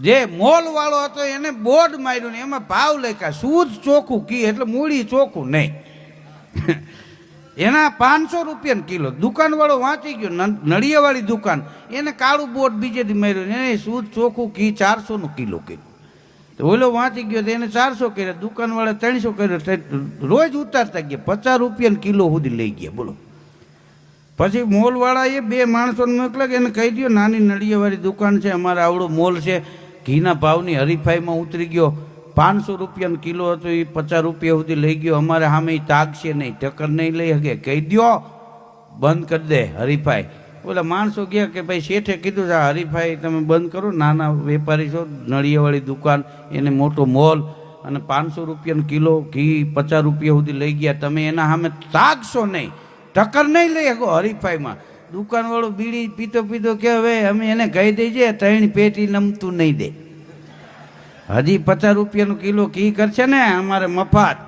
જે મોલ વાળો હતો એને બોર્ડ માર્યું ને એમાં ભાવ લખ્યા શુદ્ધ ચોખ્ખું ઘી, એટલે મૂળી ચોખ્ખું નહીં. એના 500 રૂપિયા કિલો. દુકાનવાળો વાંચી ગયો, નળિયાવાળી દુકાન, એને કાળું બોર્ડ બીજે દી માર્યું, એને શુદ્ધ ચોખ્ખું ઘી 400 કિલો કર્યું. તો ઓલો વાંચી ગયો તો એને 400 કર્યા, દુકાનવાળા 300 કર્યો. રોજ ઉતારતા ગયા, 50 રૂપિયા કિલો સુધી લઈ ગયા. બોલો. પછી મોલવાળાએ 2 માણસોને મોકલ્યા કે એને કહી દો નાની નળિયાવાળી દુકાન છે, અમારે આવડો મોલ છે, ઘીના ભાવની હરીફાઈમાં ઉતરી ગયો, 500 રૂપિયા કિલો હતો એ 50 રૂપિયા સુધી લઈ ગયો, અમારે સામે એ તાગશે નહીં, ટક્કર નહીં લઈ શકે, કહી દો બંધ કરી દે હરીફાઈ. ઓલા માણસો ગયા કે ભાઈ શેઠે કીધું આ હરીફાઈ તમે બંધ કરો, નાના વેપારી છો, નળિયાવાળી દુકાન, એને મોટો મોલ, અને 500 રૂપિયા કિલો ઘી 50 રૂપિયા સુધી લઈ ગયા, તમે એના સામે તાગશો નહીં, ટક્કર નહીં લઈ શકો હરીફાઈમાં. દુકાનવાળો બીડી પીતો પીતો કે હવે અમે એને કહી દઈએ 3 પેટી નમતું નહીં દે, હજી 50 રૂપિયાનું કિલો ઘી કરશે ને અમારે મફત.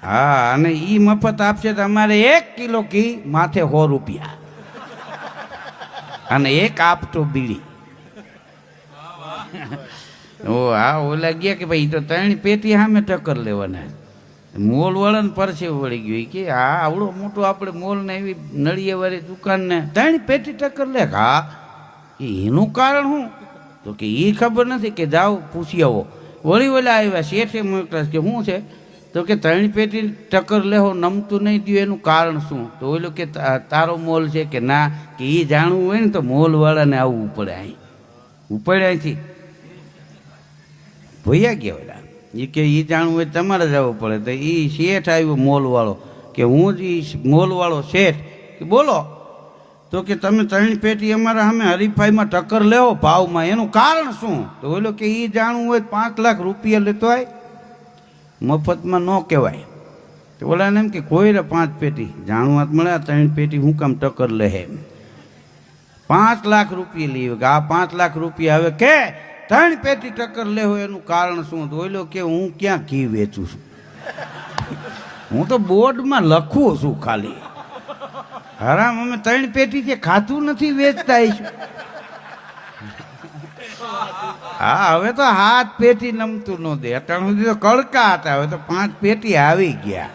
હા, અને એ મફત આપશે તો અમારે 1 કિલો ઘી માથે 100 રૂપિયા, અને 1 આપતો બીડી. ઓ હા, ઓલા ગયા કે ભાઈ તો 3 પેટી સામે ટક્કર લેવાના. મોલ વાળાને પરસે વળી ગયું કે આ આવડો મોટો આપણે મોલ ને એવી નળિયાવાળી દુકાનને 3 પેટી ટક્કર લે. હા, એનું કારણ શું? તો કે એ ખબર નથી, કે જાઓ પૂછી આવો. વળી ઓલા આવ્યા શેઠે મોકલ્યા કે શું છે? તો કે 3 પેટી ટક્કર લેવો નમતું નહીં દઉં, એનું કારણ શું? તો ઓલો કે તારો મોલ છે કે ના, કે એ જાણવું હોય ને તો મોલવાળાને આવવું પડે, અહીં ઉપડે અહીંથી ભૈયા ગયા ઓલા. એ કે એ જાણવું હોય તમારે જવું પડે. તો એ શેઠ આવ્યો મોલવાળો, કે હું જ એ મોલવાળો શેઠ, કે બોલો. તો કે તમે 3 પેટી અમારા સામે હરીફાઈમાં ટક્કર લેવો ભાવમાં, એનું કારણ શું? તો ઓલો કે એ જાણવું હોય 5 લાખ રૂપિયા લેતો હોય, મફતમાં ન કહેવાય. તો ઓલાને એમ કે કોઈ રે 5 પેટી જાણવા મળ્યા, 3 પેટી હું કામ ટક્કર લે એમ, 5 લાખ રૂપિયા લઈ કે આ 5 લાખ રૂપિયા હવે કે 3 પેટી ટક્કર લેવો, એનું કારણ શું? તો ઓલો કે હું ક્યાં ઘી વેચું છું, હું તો બોર્ડમાં લખું છું ખાલી. હરામ, અમે 3 પેટી કે ખાતું નથી વેચતા. હા, હવે તો 7 પેટી નમતું ન દે, અત્યાર સુધી તો કડકા હતા, હવે તો 5 પેટી આવી ગયા.